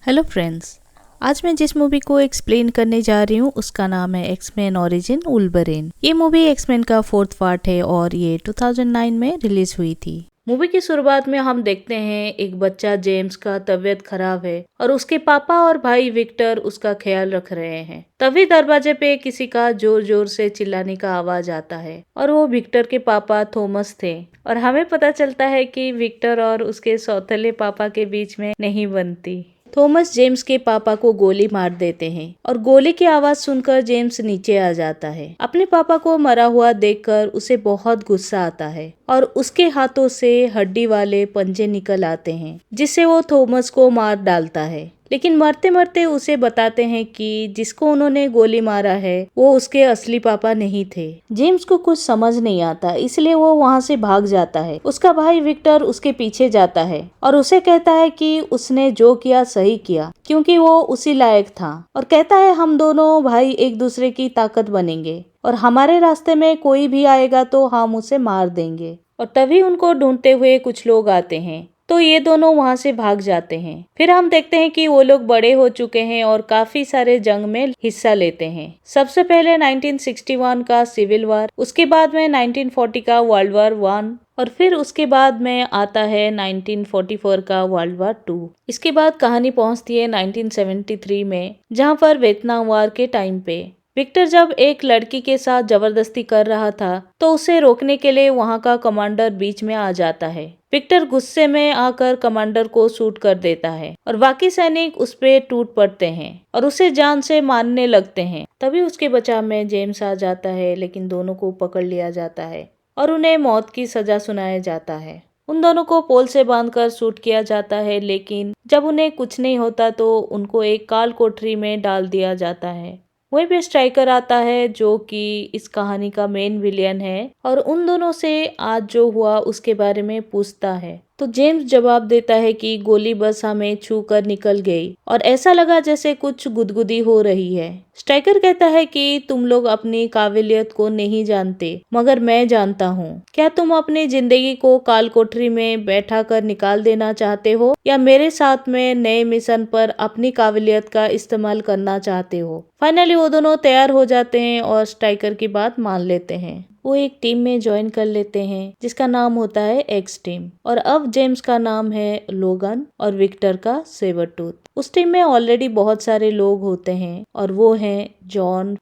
Hello friends, आज मैं जिस मूवी को एक्सप्लेन करने जा रही हूँ उसका नाम है एक्समैन ओरिजिन वुल्वरीन। ये मूवी एक्समैन का 4th पार्ट है और ये 2009 में रिलीज हुई थी। मूवी की शुरुआत में हम देखते हैं एक बच्चा जेम्स का तबीयत खराब है और उसके पापा और भाई विक्टर उसका ख्याल रख रहे हैं। तभी दरवाजे पे किसी का जोर जोर से चिल्लाने का आवाज आता है और वो विक्टर के पापा थॉमस थे। और हमें पता चलता है कि विक्टर और उसके सौतेले पापा के बीच में नहीं बनती। थॉमस जेम्स के पापा को गोली मार देते हैं और गोली की आवाज सुनकर जेम्स नीचे आ जाता है। अपने पापा को मरा हुआ देखकर उसे बहुत गुस्सा आता है और उसके हाथों से हड्डी वाले पंजे निकल आते हैं, जिससे वो थॉमस को मार डालता है। लेकिन मरते मरते उसे बताते हैं कि जिसको उन्होंने गोली मारा है वो उसके असली पापा नहीं थे। जेम्स को कुछ समझ नहीं आता, इसलिए वो वहाँ से भाग जाता है। उसका भाई विक्टर उसके पीछे जाता है और उसे कहता है कि उसने जो किया सही किया, क्योंकि वो उसी लायक था। और कहता है हम दोनों भाई एक दूसरे की ताकत बनेंगे और हमारे रास्ते में कोई भी आएगा तो हम उसे मार देंगे। और तभी उनको ढूंढते हुए कुछ लोग आते हैं, तो ये दोनों वहां से भाग जाते हैं। फिर हम देखते हैं कि वो लोग बड़े हो चुके हैं और काफी सारे जंग में हिस्सा लेते हैं। सबसे पहले 1961 का सिविल वार, उसके बाद में 1940 का वर्ल्ड वार 1 और फिर उसके बाद में आता है 1944 का वर्ल्ड वार 2। इसके बाद कहानी पहुंचती है 1973 में, जहां पर वियतनाम वार के टाइम पे विक्टर जब एक लड़की के साथ जबरदस्ती कर रहा था तो उसे रोकने के लिए वहां का कमांडर बीच में आ जाता है। विक्टर गुस्से में आकर कमांडर को शूट कर देता है और बाकी सैनिक उस पे टूट पड़ते हैं और उसे जान से मारने लगते हैं। तभी उसके बचाव में जेम्स आ जाता है, लेकिन दोनों को पकड़ लिया जाता है और उन्हें मौत की सजा सुनाया जाता है। उन दोनों को पोल से बांधकर शूट किया जाता है, लेकिन जब उन्हें कुछ नहीं होता तो उनको एक काल कोठरी में डाल दिया जाता है। वहीं पे स्ट्राइकर आता है जो कि इस कहानी का मेन विलियन है और उन दोनों से आज जो हुआ उसके बारे में पूछता है। तो जेम्स जवाब देता है कि गोली बस हमें छू कर निकल गई और ऐसा लगा जैसे कुछ गुदगुदी हो रही है। स्ट्राइकर कहता है कि तुम लोग अपनी काबिलियत को नहीं जानते, मगर मैं जानता हूँ। क्या तुम अपनी जिंदगी को काल कोठरी में बैठा कर निकाल देना चाहते हो या मेरे साथ में नए मिशन पर अपनी काबिलियत का इस्तेमाल करना चाहते हो? फाइनली वो दोनों तैयार हो जाते हैं और स्ट्राइकर की बात मान लेते हैं। वो एक टीम में ज्वाइन कर लेते हैं जिसका नाम होता है एक्स टीम। और अब जेम्स का नाम है लोगन और विक्टर का सेबरटूथ। उस टीम में ऑलरेडी बहुत सारे लोग होते हैं और वो हैं John,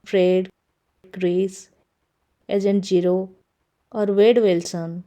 Fred, Chris, agent zero और वेड विल्सन।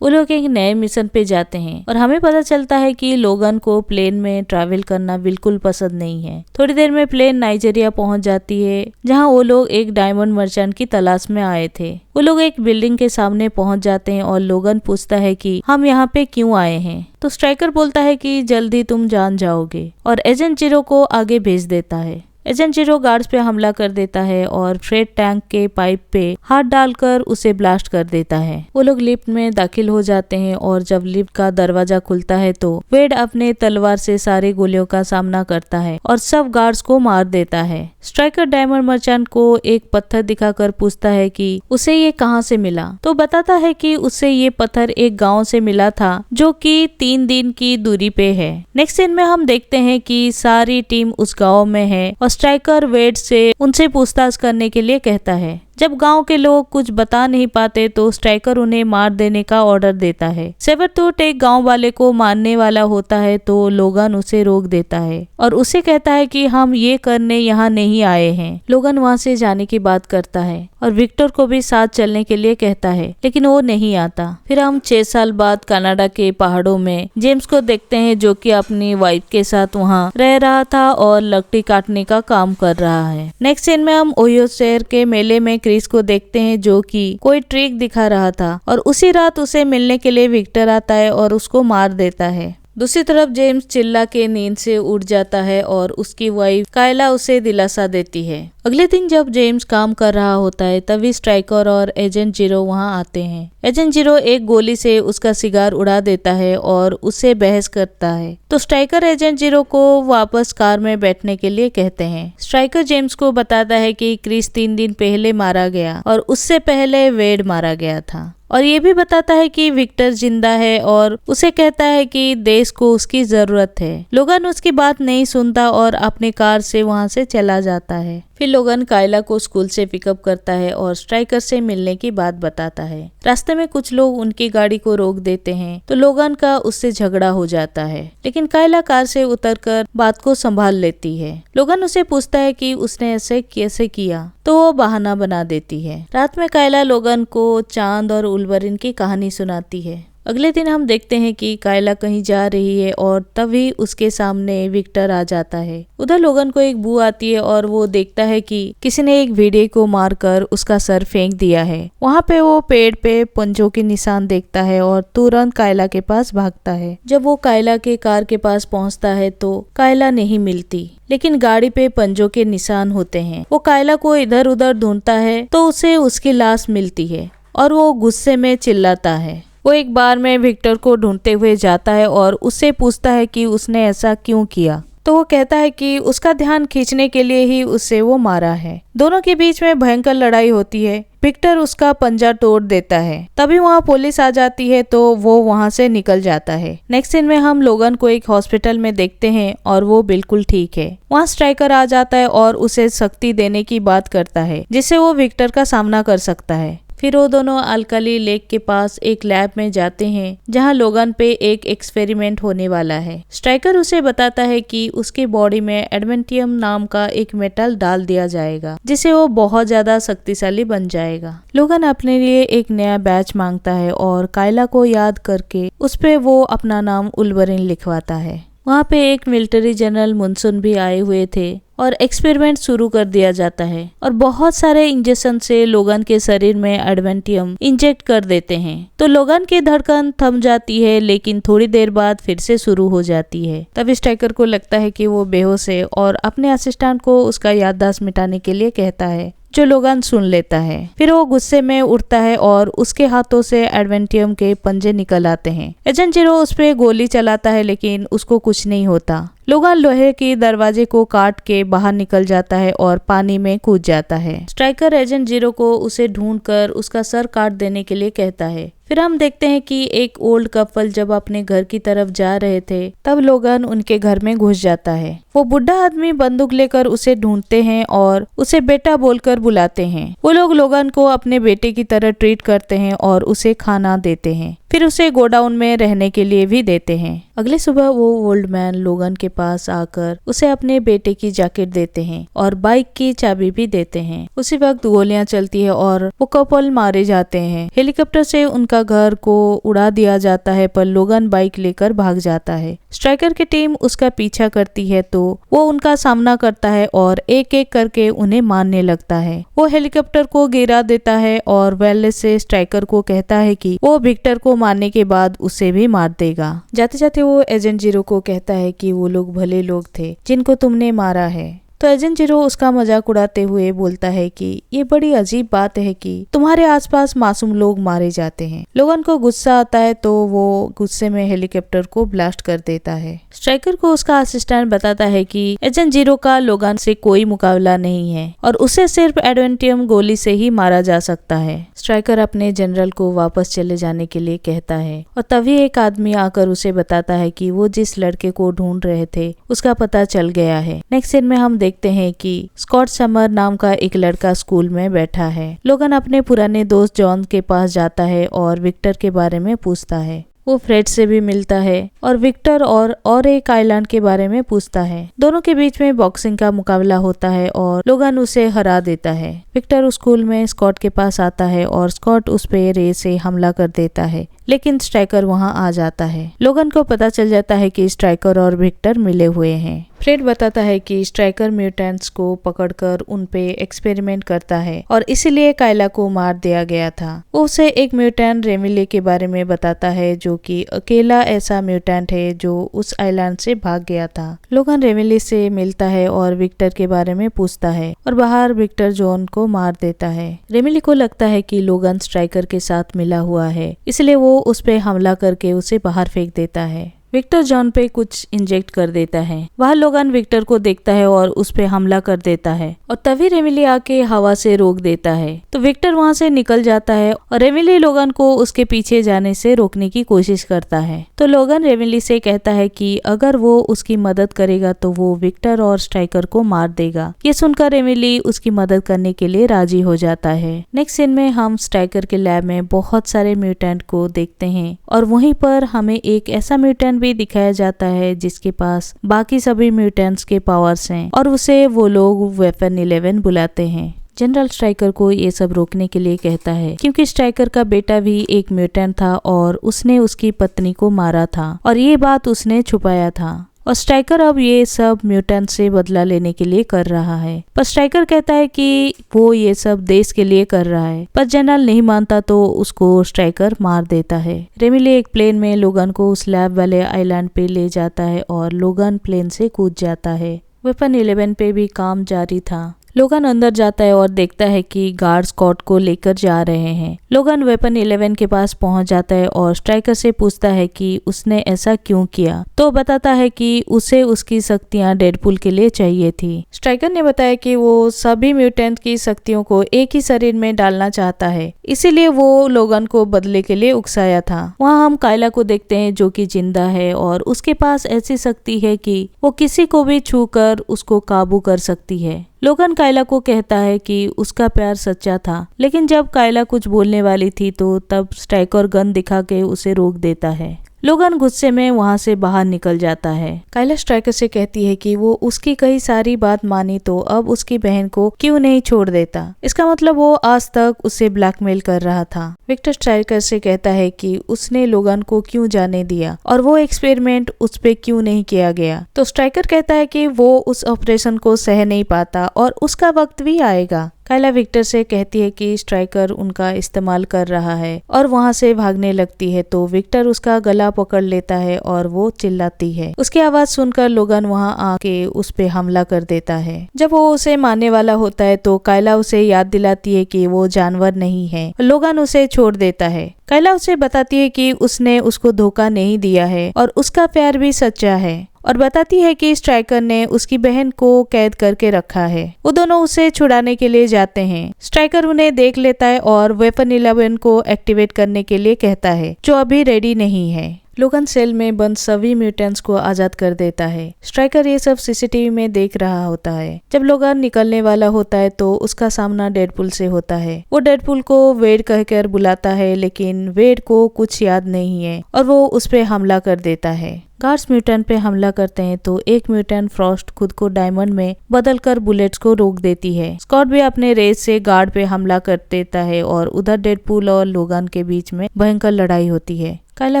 वो लोग एक नए मिशन पे जाते हैं और हमें पता चलता है कि लोगन को प्लेन में ट्रैवल करना बिल्कुल पसंद नहीं है। थोड़ी देर में प्लेन नाइजीरिया पहुंच जाती है, जहां वो लोग एक डायमंड मर्चेंट की तलाश में आए थे। वो लोग एक बिल्डिंग के सामने पहुंच जाते हैं और लोगन पूछता है कि हम यहाँ पे क्यों आए हैं। तो स्ट्राइकर बोलता है कि जल्दी तुम जान जाओगे और एजेंट जीरो को आगे भेज देता है। एजेंट जीरो गार्ड्स पे हमला कर देता है और फ्रेड टैंक के पाइप पे हाथ डालकर उसे ब्लास्ट कर देता है। वो लोग लिफ्ट में दाखिल हो जाते हैं और जब लिफ्ट का दरवाजा खुलता है तो वेड अपने तलवार से सारे गोलियों का सामना करता है और सब गार्ड्स को मार देता है। स्ट्राइकर डायमंड मर्चेंट को एक पत्थर दिखाकर पूछता है कि उसे ये कहाँ से मिला। तो बताता है कि उसे ये पत्थर एक गाँव से मिला था जो कि 3 दिन की दूरी पे है। नेक्स्ट सीन में हम देखते हैं कि सारी टीम उस गाँव में है और स्ट्राइकर वेड से उनसे पूछताछ करने के लिए कहता है। जब गांव के लोग कुछ बता नहीं पाते तो स्ट्राइकर उन्हें मार देने का ऑर्डर देता है। सेबरटूथ एक गांव वाले को मारने वाला होता है तो लोगन उसे रोक देता है और उसे कहता है कि हम ये करने यहाँ नहीं आए हैं। लोगन वहाँ से जाने की बात करता है और विक्टर को भी साथ चलने के लिए कहता है, लेकिन वो नहीं आता। फिर हम 6 साल बाद कनाडा के पहाड़ों में जेम्स को देखते हैं जो कि अपनी वाइफ के साथ वहाँ रह रहा था और लकड़ी काटने का काम कर रहा है। नेक्स्ट सीन में हम ओहियो शहर के मेले में क्रिस को देखते हैं जो कि कोई ट्रिक दिखा रहा था और उसी रात उसे मिलने के लिए विक्टर आता है और उसको मार देता है। दूसरी तरफ जेम्स चिल्ला के नींद से उठ जाता है और उसकी वाइफ कायला उसे दिलासा देती है। अगले दिन जब जेम्स काम कर रहा होता है तभी स्ट्राइकर और एजेंट जीरो वहां आते हैं। एजेंट जीरो एक गोली से उसका सिगार उड़ा देता है और उससे बहस करता है। तो स्ट्राइकर एजेंट जीरो को वापस कार में बैठने के लिए कहते हैं। स्ट्राइकर जेम्स को बताता है कि क्रिस 3 दिन पहले मारा गया और उससे पहले वेड मारा गया था और ये भी बताता है कि विक्टर जिंदा है और उसे कहता है कि देश को उसकी जरूरत है। लोगन उसकी बात नहीं सुनता और अपनी कार से वहाँ से चला जाता है। फिर लोगन कायला को स्कूल से पिकअप करता है और स्ट्राइकर से मिलने की बात बताता है। रास्ते में कुछ लोग उनकी गाड़ी को रोक देते हैं तो लोगन का उससे झगड़ा हो जाता है, लेकिन कायला कार से उतरकर बात को संभाल लेती है। लोगन उसे पूछता है कि उसने ऐसे कैसे किया तो वो बहाना बना देती है। रात में कायला लोगन को चांद और उल्वरिन की कहानी सुनाती है। अगले दिन हम देखते हैं कि कायला कहीं जा रही है और तभी उसके सामने विक्टर आ जाता है। उधर लोगन को एक बू आती है और वो देखता है कि किसी ने एक भेड़िए को मारकर उसका सर फेंक दिया है। वहाँ पे वो पेड़ पे पंजों के निशान देखता है और तुरंत कायला के पास भागता है। जब वो कायला के कार के पास पहुँचता है तो कायला नहीं मिलती, लेकिन गाड़ी पे पंजों के निशान होते हैं। वो कायला को इधर उधर ढूंढता है तो उसे उसकी लाश मिलती है और वो गुस्से में चिल्लाता है। वो एक बार में विक्टर को ढूंढते हुए जाता है और उससे पूछता है कि उसने ऐसा क्यों किया। तो वो कहता है कि उसका ध्यान खींचने के लिए ही उसे वो मारा है। दोनों के बीच में भयंकर लड़ाई होती है। विक्टर उसका पंजा तोड़ देता है। तभी वहाँ पुलिस आ जाती है तो वो वहाँ से निकल जाता है। नेक्स्ट सीन में हम लोगन को एक हॉस्पिटल में देखते हैं और वो बिल्कुल ठीक है। वहाँ स्ट्राइकर आ जाता है और उसे शक्ति देने की बात करता है जिससे वो विक्टर का सामना कर सकता है। फिर वो दोनों अल्काली लेक के पास एक लैब में जाते हैं जहां लोगन पे एक एक्सपेरिमेंट होने वाला है। स्ट्राइकर उसे बताता है कि उसके बॉडी में एडमेंटियम नाम का एक मेटल डाल दिया जाएगा जिससे वो बहुत ज्यादा शक्तिशाली बन जाएगा। लोगन अपने लिए एक नया बैच मांगता है और कायला को याद करके उस पे वो अपना नाम उल्वरिन लिखवाता है। वहाँ पे एक मिलिट्री जनरल मुनसुन भी आए हुए थे और एक्सपेरिमेंट शुरू कर दिया जाता है और बहुत सारे इंजेक्शन से लोगन के शरीर में एडवेंटियम इंजेक्ट कर देते हैं। तो लोगन की धड़कन थम जाती है, लेकिन थोड़ी देर बाद फिर से शुरू हो जाती है। तभी स्ट्राइकर को लगता है कि वो बेहोश है और अपने असिस्टेंट को उसका याददाश्त मिटाने के लिए कहता है, जो लोगन सुन लेता है। फिर वो गुस्से में उठता है और उसके हाथों से एडवेंटियम के पंजे निकल आते हैं। एजेंट जीरो उस पे गोली चलाता है लेकिन उसको कुछ नहीं होता। लोगन लोहे के दरवाजे को काट के बाहर निकल जाता है और पानी में कूद जाता है। स्ट्राइकर एजेंट जीरो को उसे ढूंढकर उसका सर काट देने के लिए कहता है। फिर हम देखते हैं कि एक ओल्ड कपल जब अपने घर की तरफ जा रहे थे तब लोगन उनके घर में घुस जाता है। वो बुढ़ा आदमी बंदूक लेकर उसे ढूंढते हैं और उसे बेटा बोलकर बुलाते हैं। वो लोग लोगन को अपने बेटे की तरह ट्रीट करते हैं और उसे खाना देते हैं। फिर उसे गोडाउन में रहने के लिए भी देते हैं। अगले सुबह वो ओल्ड मैन लोगन के पास आकर उसे अपने बेटे की जैकेट देते हैं और बाइक की चाबी भी देते हैं। उसी वक्त गोलियां चलती है और वो कपल मारे जाते हैं। हेलीकॉप्टर से उनका घर को उड़ा दिया जाता है पर लोगन बाइक लेकर भाग जाता है। स्ट्राइकर की टीम उसका पीछा करती है तो वो उनका सामना करता है और एक एक करके उन्हें मारने लगता है। वो हेलीकॉप्टर को गिरा देता है और वेलेस से स्ट्राइकर को कहता है कि वो विक्टर को मारने के बाद उसे भी मार देगा। जाते जाते वो एजेंट जीरो को कहता है कि वो लोग भले लोग थे जिनको तुमने मारा है। तो एजेंट जीरो उसका मजाक उड़ाते हुए बोलता है कि ये बड़ी अजीब बात है कि तुम्हारे आसपास मासूम लोग मारे जाते हैं। लोगन को गुस्सा आता है तो वो गुस्से में हेलीकॉप्टर को ब्लास्ट कर देता है। स्ट्राइकर को उसका असिस्टेंट बताता है कि एजेंट जीरो का लोगन से कोई मुकाबला नहीं है और उसे सिर्फ एडवेंटियम गोली से ही मारा जा सकता है। स्ट्राइकर अपने जनरल को वापस चले जाने के लिए कहता है और तभी एक आदमी आकर उसे बताता है कि वो जिस लड़के को ढूंढ रहे थे उसका पता चल गया है। नेक्स्ट सीन में हम देखते हैं कि स्कॉट समर नाम का एक लड़का स्कूल में बैठा है। लोगन अपने पुराने दोस्त जॉन के पास जाता है और विक्टर के बारे में पूछता है। वो फ्रेड से भी मिलता है और विक्टर और एक आइलैंड के बारे में पूछता है। दोनों के बीच में बॉक्सिंग का मुकाबला होता है और लोगन उसे हरा देता है। विक्टर उस स्कूल में स्कॉट के पास आता है और स्कॉट उस पे रे से हमला कर देता है, लेकिन स्ट्राइकर वहां आ जाता है। लोगन को पता चल जाता है कि स्ट्राइकर और विक्टर मिले हुए हैं। फ्रेड बताता है कि स्ट्राइकर म्यूटेंट्स को पकड़कर उन पे एक्सपेरिमेंट करता है और इसीलिए कायला को मार दिया गया था। वो उसे एक म्यूटेंट रेमिले के बारे में बताता है जो कि अकेला ऐसा म्यूटेंट है जो उस आइलैंड से भाग गया था। लोगन रेमिले से मिलता है और विक्टर के बारे में पूछता है और बाहर विक्टर जॉन को मार देता है। रेमिले को लगता है कि लोगन स्ट्राइकर के साथ मिला हुआ है, इसलिए वो उस पे हमला करके उसे बाहर फेंक देता है। विक्टर जॉन पे कुछ इंजेक्ट कर देता है। वह लोगन विक्टर को देखता है और उस पे हमला कर देता है और तभी रेमिली आके हवा से रोक देता है। तो विक्टर वहाँ से निकल जाता है और रेमिली लोगन को उसके पीछे जाने से रोकने की कोशिश करता है। तो लोगन रेमिली से कहता है कि अगर वो उसकी मदद करेगा तो वो विक्टर और स्ट्राइकर को मार देगा। ये सुनकर रेमिली उसकी मदद करने के लिए राजी हो जाता है। नेक्स्ट सीन में हम स्ट्राइकर के लैब में बहुत सारे म्यूटेंट को देखते हैं और वहीं पर हमें एक ऐसा म्यूटेंट भी दिखाया जाता है जिसके पास बाकी सभी म्यूटेंट्स के पावर्स हैं और उसे वो लोग वेपन 11 बुलाते हैं। जनरल स्ट्राइकर को ये सब रोकने के लिए कहता है क्योंकि स्ट्राइकर का बेटा भी एक म्यूटेंट था और उसने उसकी पत्नी को मारा था और ये बात उसने छुपाया था और स्ट्राइकर अब ये सब म्यूटेंट से बदला लेने के लिए कर रहा है। पर स्ट्राइकर कहता है कि वो ये सब देश के लिए कर रहा है, पर जनरल नहीं मानता तो उसको स्ट्राइकर मार देता है। रेमिली एक प्लेन में लोगन को उस लैब वाले आइलैंड पे ले जाता है और लोगन प्लेन से कूद जाता है। वेपन 11 पे भी काम जारी था। लोगन अंदर जाता है और देखता है कि गार्ड स्कॉट को लेकर जा रहे हैं। लोगन वेपन 11 के पास पहुंच जाता है और स्ट्राइकर से पूछता है कि उसने ऐसा क्यों किया। तो बताता है कि उसे उसकी शक्तियां डेडपुल के लिए चाहिए थी। स्ट्राइकर ने बताया कि वो सभी म्यूटेंट की शक्तियों को एक ही शरीर में डालना चाहता है, इसीलिए वो लोगन को बदले के लिए उकसाया था। वहाँ हम कायला को देखते हैं जो कि जिंदा है और उसके पास ऐसी शक्ति है कि वो किसी को भी छू कर उसको काबू कर सकती है। लोगन कायला को कहता है कि उसका प्यार सच्चा था, लेकिन जब कायला कुछ बोलने वाली थी तो तब स्ट्राइकर गन दिखा के उसे रोक देता है। लोगन गुस्से में वहाँ से बाहर निकल जाता है। कायला स्ट्राइकर से कहती है कि वो उसकी कई सारी बात मानी तो अब उसकी बहन को क्यों नहीं छोड़ देता। इसका मतलब वो आज तक उसे ब्लैकमेल कर रहा था। विक्टर स्ट्राइकर से कहता है कि उसने लोगन को क्यों जाने दिया और वो एक्सपेरिमेंट उस पे क्यों नहीं किया गया। तो स्ट्राइकर कहता है कि वो उस ऑपरेशन को सह नहीं पाता और उसका वक्त भी आएगा। कायला विक्टर से कहती है कि स्ट्राइकर उनका इस्तेमाल कर रहा है और वहाँ से भागने लगती है। तो विक्टर उसका गला पकड़ लेता है और वो चिल्लाती है। उसकी आवाज सुनकर लोगन वहाँ आके उस पे हमला कर देता है। जब वो उसे मारने वाला होता है तो कायला उसे याद दिलाती है कि वो जानवर नहीं है। लोगन उसे छोड़ देता है। कायला उसे बताती है कि उसने उसको धोखा नहीं दिया है और उसका प्यार भी सच्चा है और बताती है कि स्ट्राइकर ने उसकी बहन को कैद करके रखा है। वो दोनों उसे छुड़ाने के लिए जाते हैं। स्ट्राइकर उन्हें देख लेता है और वेपन 11 को एक्टिवेट करने के लिए कहता है, जो अभी रेडी नहीं है। लोगन सेल में बंद सभी म्यूटेंट्स को आजाद कर देता है। स्ट्राइकर ये सब सीसीटीवी में देख रहा होता है। जब लोगन निकलने वाला होता है तो उसका सामना डेडपुल से होता है। वो डेडपुल को वेड कहकर बुलाता है, लेकिन वेड को कुछ याद नहीं है और वो उस पे हमला कर देता है। गार्ड्स म्यूटेंट पे हमला करते हैं तो एक म्यूटेंट फ्रॉस्ट खुद को डायमंड में बदलकर बुलेट्स को रोक देती है। स्कॉट भी अपने रेस से गार्ड पे हमला कर देता है और उधर डेडपुल और लोगन के बीच में भयंकर लड़ाई होती है। कायला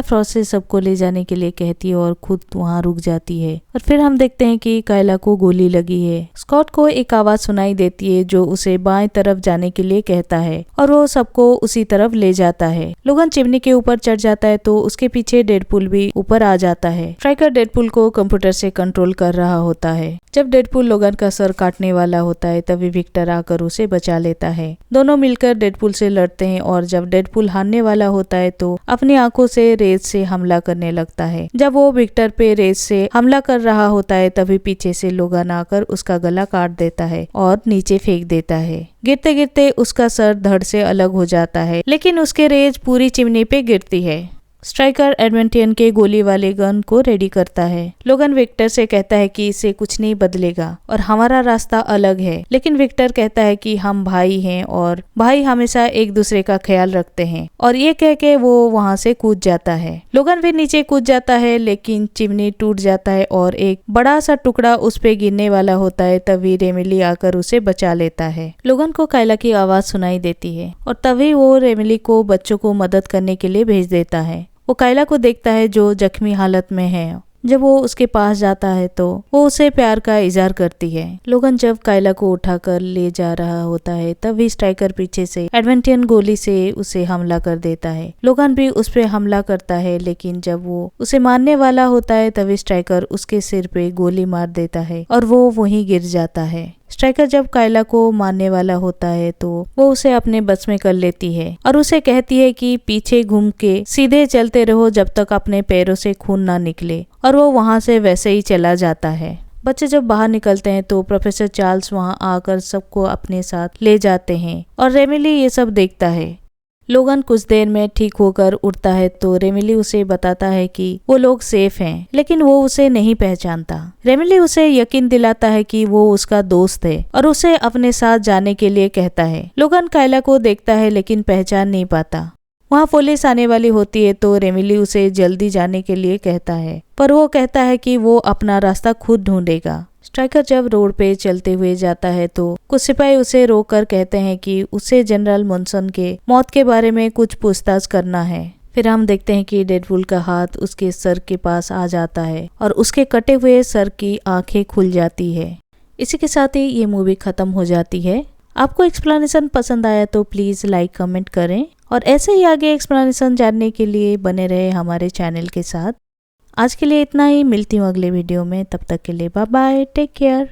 फ्रॉस्ट से सबको ले जाने के लिए कहती है और खुद वहाँ रुक जाती है और फिर हम देखते हैं कि कायला को गोली लगी है। स्कॉट को एक आवाज सुनाई देती है जो उसे बाएं तरफ जाने के लिए कहता है और वो सबको उसी तरफ ले जाता है। लोगन चिमनी के ऊपर चढ़ जाता है तो उसके पीछे डेडपुल भी ऊपर आ जाता है। स्ट्राइकर डेडपुल को कंप्यूटर से कंट्रोल कर रहा होता है। जब डेडपुल लोगन का सर काटने वाला होता है तभी विक्टर आकर उसे बचा लेता है। दोनों मिलकर डेडपुल से लड़ते हैं और जब डेडपुल हारने वाला होता है तो अपनी आंखों से रेत से हमला करने लगता है। जब वो विक्टर पे रेत से हमला कर रहा होता है तभी पीछे से लोगन आकर उसका गला काट देता है और नीचे फेंक देता है। गिरते गिरते उसका सर धड़ से अलग हो जाता है, लेकिन उसके रेज पूरी चिमनी पे गिरती है। स्ट्राइकर एडवेंटियन के गोली वाले गन को रेडी करता है। लोगन विक्टर से कहता है कि इससे कुछ नहीं बदलेगा और हमारा रास्ता अलग है, लेकिन विक्टर कहता है कि हम भाई हैं और भाई हमेशा एक दूसरे का ख्याल रखते हैं और ये कह के वो वहाँ से कूद जाता है। लोगन भी नीचे कूद जाता है, लेकिन चिमनी टूट जाता है और एक बड़ा सा टुकड़ा उस पे गिरने वाला होता है। तभी रेमिली आकर उसे बचा लेता है। लोगन को कायला की आवाज सुनाई देती है और तभी वो रेमिली को बच्चों को मदद करने के लिए भेज देता है। वो कायला को देखता है जो जख्मी हालत में है। जब वो उसके पास जाता है तो वो उसे प्यार का इजहार करती है। लोगन जब कायला को उठाकर ले जा रहा होता है तभी स्ट्राइकर पीछे से एडवेंटियन गोली से उसे हमला कर देता है। लोगन भी उस पे हमला करता है, लेकिन जब वो उसे मारने वाला होता है तभी स्ट्राइकर उसके सिर पे गोली मार देता है और वो वहीं गिर जाता है। स्ट्राइकर जब कायला को मारने वाला होता है तो वो उसे अपने बस में कर लेती है और उसे कहती है कि पीछे घूम के सीधे चलते रहो जब तक अपने पैरों से खून ना निकले, और वो वहाँ से वैसे ही चला जाता है। बच्चे जब बाहर निकलते हैं तो प्रोफेसर चार्ल्स वहाँ आकर सबको अपने साथ ले जाते हैं और रेमिली ये सब देखता है। लोगन कुछ देर में ठीक होकर उठता है तो रेमिली उसे बताता है कि वो लोग सेफ हैं, लेकिन वो उसे नहीं पहचानता। रेमिली उसे यकीन दिलाता है कि वो उसका दोस्त है और उसे अपने साथ जाने के लिए कहता है। लोगन कायला को देखता है लेकिन पहचान नहीं पाता। वहाँ पुलिस आने वाली होती है तो रेमिली उसे जल्दी जाने के लिए कहता है, पर वो कहता है कि वो अपना रास्ता खुद ढूंढेगा। स्ट्राइकर जब रोड पे चलते हुए जाता है तो कुछ सिपाही उसे रोककर कहते हैं कि उसे जनरल मुनसन के मौत के बारे में कुछ पूछताछ करना है। फिर हम देखते हैं कि डेडपूल का हाथ उसके सर के पास आ जाता है और उसके कटे हुए सर की आंखें खुल जाती है। इसी के साथ ही ये मूवी खत्म हो जाती है। आपको एक्सप्लेनेशन पसंद आया तो प्लीज लाइक कमेंट करें और ऐसे ही आगे एक्सप्लेनेशन जानने के लिए बने रहे हमारे चैनल के साथ। आज के लिए इतना ही, मिलती हूँ अगले वीडियो में, तब तक के लिए बाय बाय, टेक केयर।